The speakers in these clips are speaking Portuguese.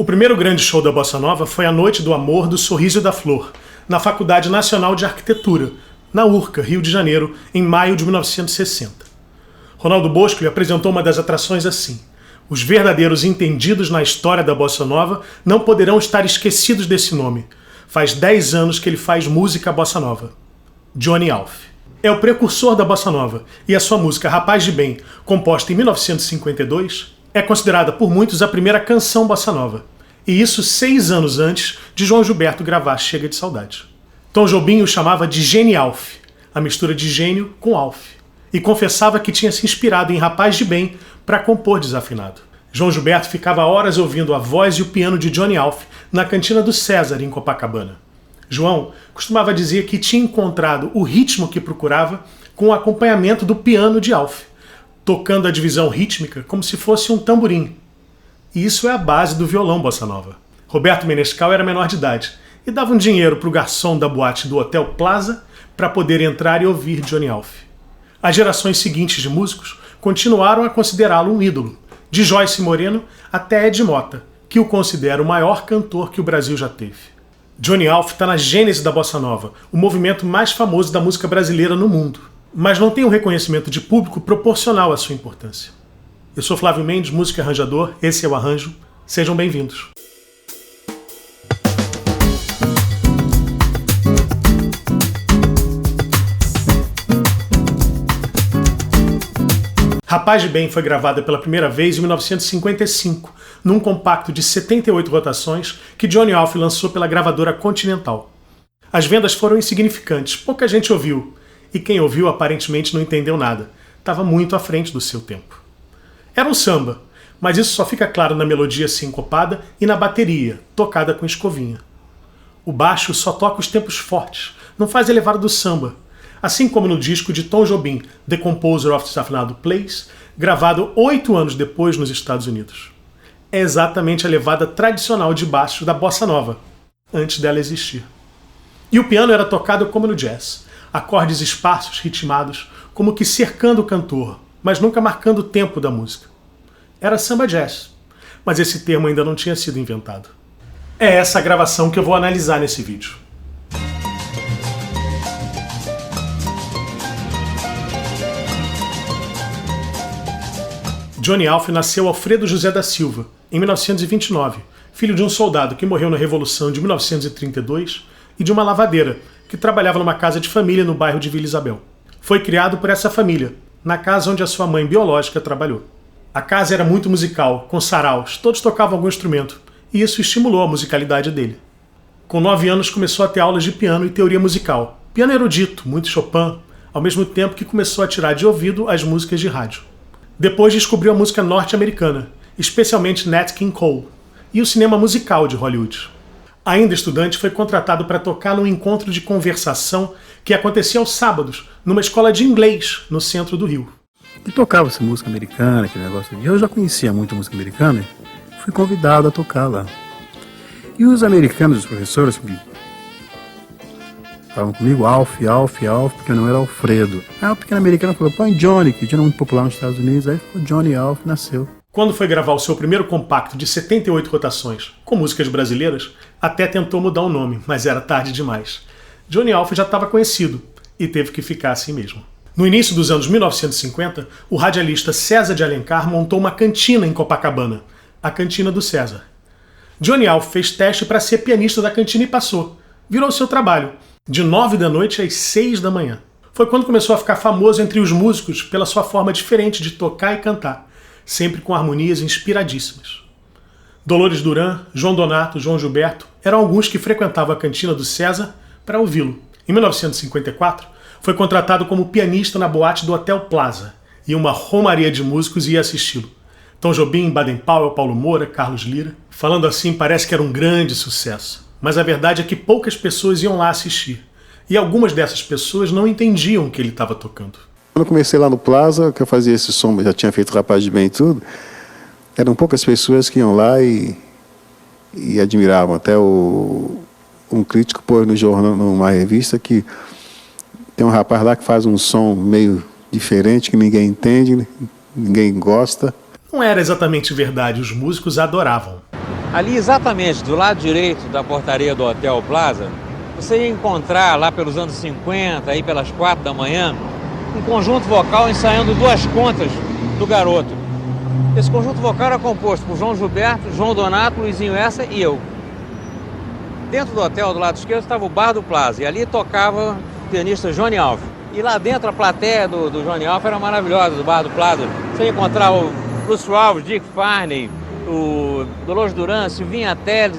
O primeiro grande show da Bossa Nova foi a Noite do Amor do Sorriso e da Flor, na Faculdade Nacional de Arquitetura, na URCA, Rio de Janeiro, em maio de 1960. Ronaldo Bosco lhe apresentou uma das atrações assim: os verdadeiros entendidos na história da Bossa Nova não poderão estar esquecidos desse nome. Faz 10 anos que ele faz música Bossa Nova. Johnny Alf. É o precursor da Bossa Nova, e a sua música Rapaz de Bem, composta em 1952, é considerada por muitos a primeira canção Bossa Nova. E isso 6 anos antes de João Gilberto gravar Chega de Saudade. Tom Jobim o chamava de Gene Alf, a mistura de gênio com Alf, e confessava que tinha se inspirado em Rapaz de Bem para compor Desafinado. João Gilberto ficava horas ouvindo a voz e o piano de Johnny Alf na cantina do César, em Copacabana. João costumava dizer que tinha encontrado o ritmo que procurava com o acompanhamento do piano de Alf, tocando a divisão rítmica como se fosse um tamborim. E isso é a base do violão Bossa Nova. Roberto Menescal era menor de idade e dava um dinheiro para o garçom da boate do Hotel Plaza para poder entrar e ouvir Johnny Alf. As gerações seguintes de músicos continuaram a considerá-lo um ídolo, de Joyce Moreno até Ed Mota, que o considera o maior cantor que o Brasil já teve. Johnny Alf está na gênese da Bossa Nova, o movimento mais famoso da música brasileira no mundo, mas não tem um reconhecimento de público proporcional à sua importância. Eu sou Flávio Mendes, músico e arranjador, esse é o Arranjo. Sejam bem-vindos. Rapaz de Bem foi gravada pela primeira vez em 1955, num compacto de 78 rotações que Johnny Alf lançou pela gravadora Continental. As vendas foram insignificantes, pouca gente ouviu, e quem ouviu aparentemente não entendeu nada. Estava muito à frente do seu tempo. Era um samba, mas isso só fica claro na melodia sincopada e na bateria, tocada com escovinha. O baixo só toca os tempos fortes, não faz a levada do samba, assim como no disco de Tom Jobim, The Composer of Desafinado Plays, gravado 8 anos depois nos Estados Unidos. É exatamente a levada tradicional de baixo da Bossa Nova, antes dela existir. E o piano era tocado como no jazz, acordes esparsos, ritmados, como que cercando o cantor, mas nunca marcando o tempo da música. Era samba jazz, mas esse termo ainda não tinha sido inventado. É essa a gravação que eu vou analisar nesse vídeo. Johnny Alf nasceu Alfredo José da Silva, em 1929, filho de um soldado que morreu na Revolução de 1932 e de uma lavadeira, que trabalhava numa casa de família no bairro de Vila Isabel. Foi criado por essa família, na casa onde a sua mãe biológica trabalhou. A casa era muito musical, com saraus, todos tocavam algum instrumento, e isso estimulou a musicalidade dele. Com 9 anos começou a ter aulas de piano e teoria musical. Piano erudito, muito Chopin, ao mesmo tempo que começou a tirar de ouvido as músicas de rádio. Depois descobriu a música norte-americana, especialmente Nat King Cole, e o cinema musical de Hollywood. Ainda estudante, foi contratado para tocar num encontro de conversação que acontecia aos sábados, numa escola de inglês, no centro do Rio. E tocava essa música americana, aquele negócio de... Eu já conhecia muito música americana, fui convidado a tocar lá. E os americanos, os professores, falavam comigo, Alf, porque eu não era Alfredo. Aí o pequeno americano falou, põe Johnny, que era muito popular nos Estados Unidos, aí ficou Johnny Alf, nasceu. Quando foi gravar o seu primeiro compacto de 78 rotações, com músicas brasileiras, até tentou mudar o nome, mas era tarde demais. Johnny Alf já estava conhecido, e teve que ficar assim mesmo. No início dos anos 1950, o radialista César de Alencar montou uma cantina em Copacabana, a Cantina do César. Johnny Alf fez teste para ser pianista da cantina e passou. Virou seu trabalho, de 9 da noite às 6 da manhã. Foi quando começou a ficar famoso entre os músicos pela sua forma diferente de tocar e cantar, sempre com harmonias inspiradíssimas. Dolores Duran, João Donato, João Gilberto eram alguns que frequentavam a cantina do César para ouvi-lo. Em 1954, foi contratado como pianista na boate do Hotel Plaza, e uma romaria de músicos ia assisti-lo. Tom Jobim, Baden Powell, Paulo Moura, Carlos Lira. Falando assim, parece que era um grande sucesso, mas a verdade é que poucas pessoas iam lá assistir, e algumas dessas pessoas não entendiam o que ele estava tocando. Quando eu comecei lá no Plaza, que eu fazia esse som, já tinha feito Rapaz de Bem e tudo, eram poucas pessoas que iam lá e admiravam. Até um crítico pôs no jornal, numa revista, que tem um rapaz lá que faz um som meio diferente, que ninguém entende, ninguém gosta. Não era exatamente verdade, os músicos adoravam. Ali exatamente do lado direito da portaria do Hotel Plaza, você ia encontrar lá pelos anos 50, aí pelas 4 da manhã, um conjunto vocal ensaiando duas contas do Garoto. Esse conjunto vocal era composto por João Gilberto, João Donato, Luizinho Essa e eu. Dentro do hotel, do lado esquerdo, estava o Bar do Plaza, e ali tocava o pianista Johnny Alf. E lá dentro, a plateia do Johnny Alf era maravilhosa, do Bar do Plaza. Você ia encontrar o Bruce Alves, Dick Farney, o Dolores Duran, Silvinha Telles.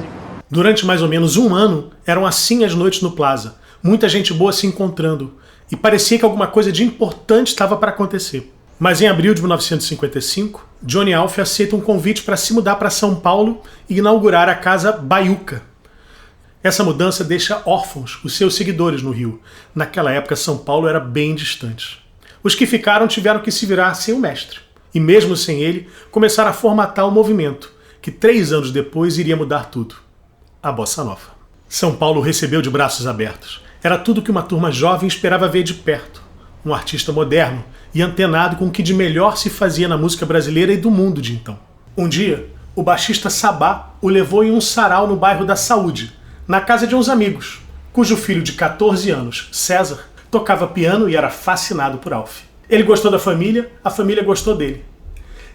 Durante mais ou menos um ano, eram assim as noites no Plaza. Muita gente boa se encontrando. E parecia que alguma coisa de importante estava para acontecer. Mas em abril de 1955, Johnny Alf aceita um convite para se mudar para São Paulo e inaugurar a Casa Baiuca. Essa mudança deixa órfãos os seus seguidores no Rio. Naquela época, São Paulo era bem distante. Os que ficaram tiveram que se virar sem o mestre. E mesmo sem ele, começaram a formatar o movimento, que 3 anos depois iria mudar tudo. A Bossa Nova. São Paulo recebeu de braços abertos. Era tudo que uma turma jovem esperava ver de perto. Um artista moderno e antenado com o que de melhor se fazia na música brasileira e do mundo de então. Um dia, o baixista Sabá o levou em um sarau no bairro da Saúde, na casa de uns amigos, cujo filho de 14 anos, César, tocava piano e era fascinado por Alf. Ele gostou da família, a família gostou dele.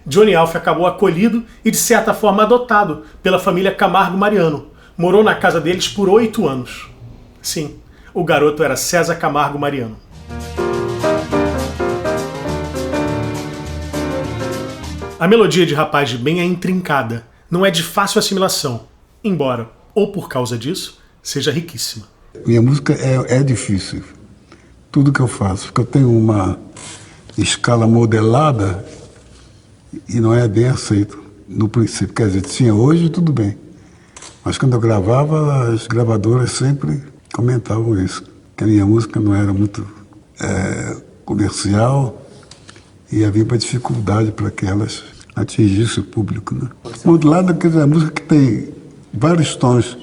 Johnny Alf acabou acolhido e, de certa forma, adotado pela família Camargo Mariano. Morou na casa deles por 8 anos. Sim, o garoto era César Camargo Mariano. A melodia de Rapaz de Bem é intrincada, não é de fácil assimilação, embora, ou por causa disso, seja riquíssima. Minha música é difícil, tudo que eu faço, porque eu tenho uma escala modelada e não é bem aceito no princípio. Quer dizer, tinha hoje tudo bem, mas quando eu gravava, as gravadoras sempre comentavam isso, que a minha música não era muito comercial e havia uma dificuldade para que elas atingissem o público, né? Modulada, quer dizer, a música que tem vários tons,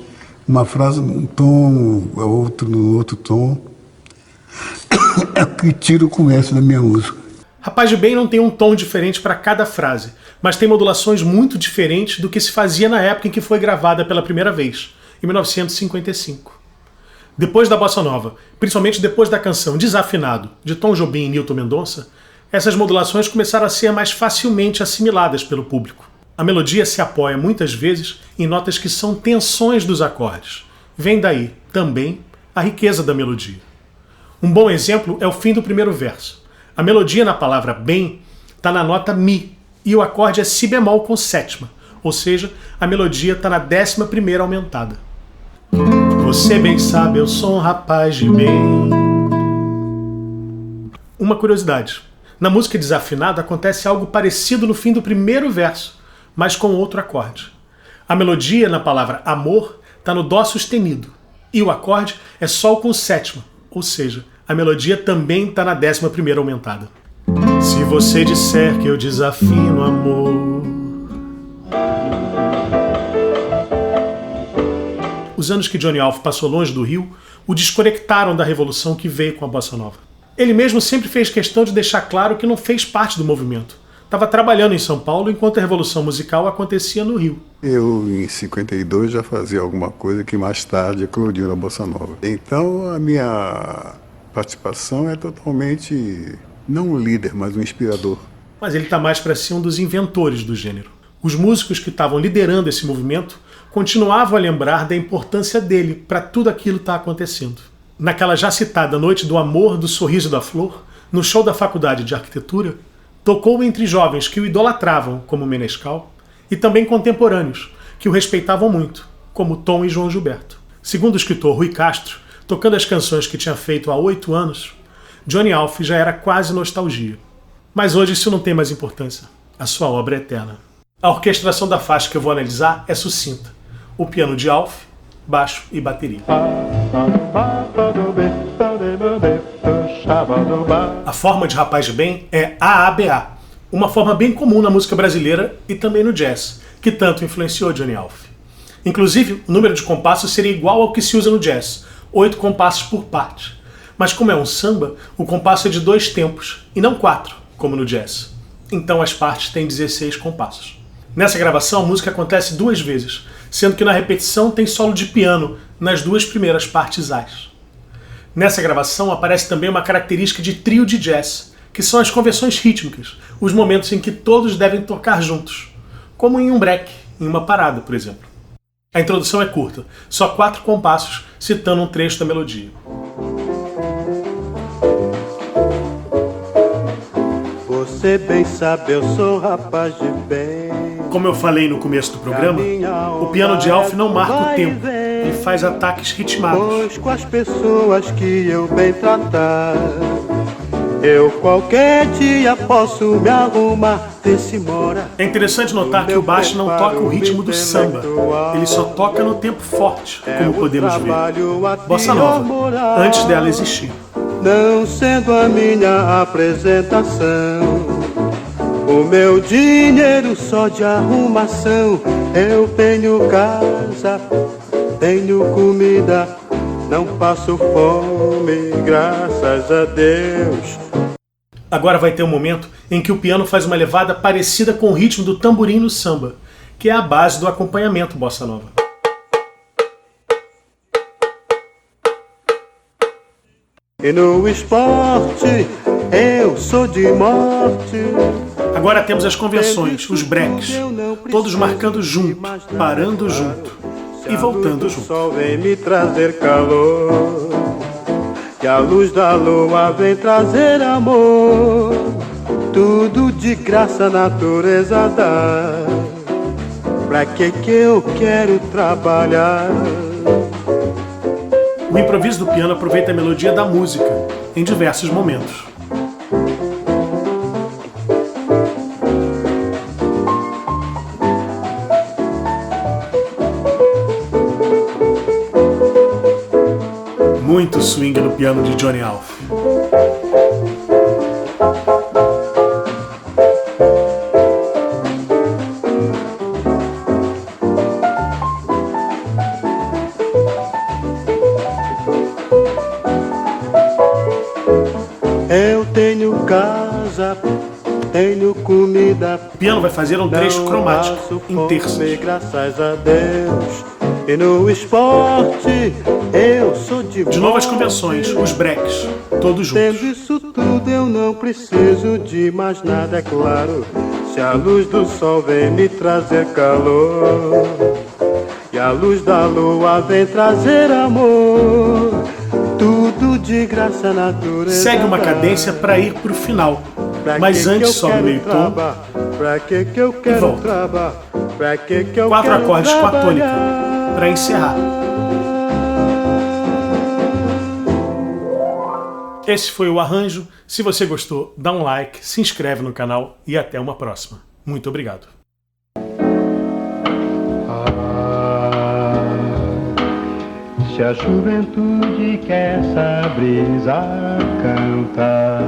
uma frase num tom, a outra no outro tom, é o que tira o começo da minha música. Rapaz de Bem não tem um tom diferente para cada frase, mas tem modulações muito diferentes do que se fazia na época em que foi gravada pela primeira vez, em 1955. Depois da Bossa Nova, principalmente depois da canção Desafinado, de Tom Jobim e Nilton Mendonça, essas modulações começaram a ser mais facilmente assimiladas pelo público. A melodia se apoia muitas vezes em notas que são tensões dos acordes. Vem daí, também, a riqueza da melodia. Um bom exemplo é o fim do primeiro verso. A melodia na palavra bem está na nota Mi, e o acorde é Si bemol com sétima, ou seja, a melodia está na 11ª aumentada. Você bem sabe, eu sou um rapaz de bem. Uma curiosidade. Na música Desafinado acontece algo parecido no fim do primeiro verso, mas com outro acorde. A melodia na palavra amor está no Dó sustenido, e o acorde é Sol com sétima, ou seja, a melodia também está na 11ª aumentada. Se você disser que eu desafino amor. Os anos que Johnny Alf passou longe do Rio o desconectaram da revolução que veio com a Bossa Nova. Ele mesmo sempre fez questão de deixar claro que não fez parte do movimento. Estava trabalhando em São Paulo enquanto a revolução musical acontecia no Rio. Eu, em 52, já fazia alguma coisa que mais tarde eclodiu na Bossa Nova. Então, a minha participação é totalmente, não um líder, mas um inspirador. Mas ele está mais para ser um dos inventores do gênero. Os músicos que estavam liderando esse movimento continuavam a lembrar da importância dele para tudo aquilo que está acontecendo. Naquela já citada Noite do Amor, do Sorriso da Flor, no show da Faculdade de Arquitetura, tocou entre jovens que o idolatravam, como Menescal, e também contemporâneos, que o respeitavam muito, como Tom e João Gilberto. Segundo o escritor Rui Castro, tocando as canções que tinha feito há 8 anos, Johnny Alf já era quase nostalgia. Mas hoje isso não tem mais importância. A sua obra é eterna. A orquestração da faixa que eu vou analisar é sucinta. O piano de Alf, baixo e bateria. A forma de Rapaz de Bem é AABA, uma forma bem comum na música brasileira e também no jazz, que tanto influenciou Johnny Alf. Inclusive, o número de compassos seria igual ao que se usa no jazz, 8 compassos por parte. Mas como é um samba, o compasso é de 2 tempos, e não 4, como no jazz. Então as partes têm 16 compassos. Nessa gravação, a música acontece 2 vezes, sendo que na repetição tem solo de piano nas duas primeiras partes As. Nessa gravação aparece também uma característica de trio de jazz, que são as conversões rítmicas, os momentos em que todos devem tocar juntos, como em um break, em uma parada, por exemplo. A introdução é curta, só 4 compassos, citando um trecho da melodia. Você bem sabe, eu sou rapaz de bem. Como eu falei no começo do programa, o piano de Alf não marca o tempo, ele faz ataques ritmados. Pois com as pessoas que eu bem tratar, eu qualquer dia posso me arrumar desse mora. É interessante notar que o baixo não toca o ritmo do samba, ele só toca no tempo forte, como podemos ver. Bossa Nova, antes dela existir. Não sendo a minha apresentação, o meu dinheiro só de arrumação. Eu tenho casa, tenho comida, não passo fome, graças a Deus. Agora vai ter um momento em que o piano faz uma levada parecida com o ritmo do tamborim no samba, que é a base do acompanhamento bossa nova. E no esporte eu sou de morte. Agora temos as convenções, os breaks, todos marcando junto, parando junto e voltando junto. O sol vem me trazer calor, e a luz da lua vem trazer amor. Tudo de graça a natureza dá. Pra que eu quero trabalhar? O improviso do piano aproveita a melodia da música, em diversos momentos. Muito swing no piano de Johnny Alf. Eu tenho casa, tenho comida. O piano vai fazer um trecho cromático, em terças. Graças a Deus. E no esporte eu sou de novo as convenções, os breaks, todos juntos. Tendo isso tudo eu não preciso de mais nada, é claro. Se a luz do sol vem me trazer calor, e a luz da lua vem trazer amor, tudo de graça a natureza. Segue uma cadência para ir pro final, mas antes sobe meio tom e volta. 4 acordes com a tônica para encerrar. Esse foi o arranjo. Se você gostou, dá um like, se inscreve no canal e até uma próxima. Muito obrigado. Se a juventude que essa brisa canta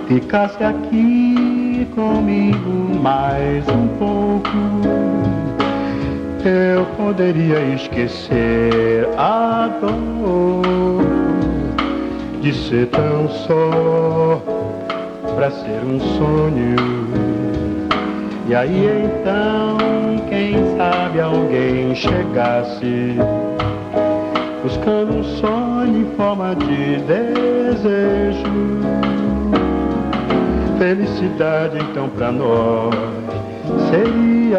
ficasse aqui comigo mais um pouco, eu poderia esquecer a dor de ser tão só pra ser um sonho. E aí então, quem sabe alguém chegasse buscando um sonho em forma de desejo. Felicidade então pra nós seria.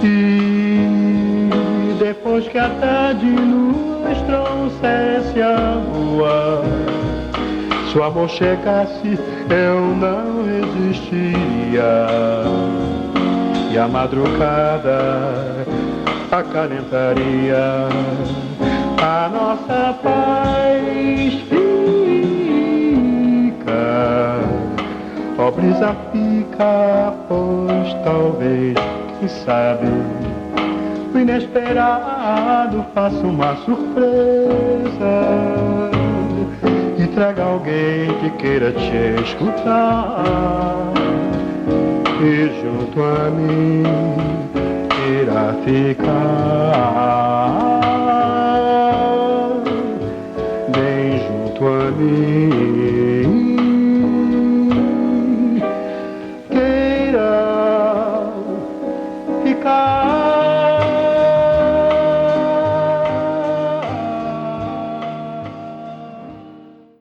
E depois que a tarde nos trouxesse a lua, se o amor chegasse eu não resistiria, e a madrugada acalentaria a nossa paz. Fica, ó brisa fica, pois talvez, quem sabe, o inesperado faça uma surpresa e traga alguém que queira te escutar, e junto a mim irá ficar, bem junto a mim. cá.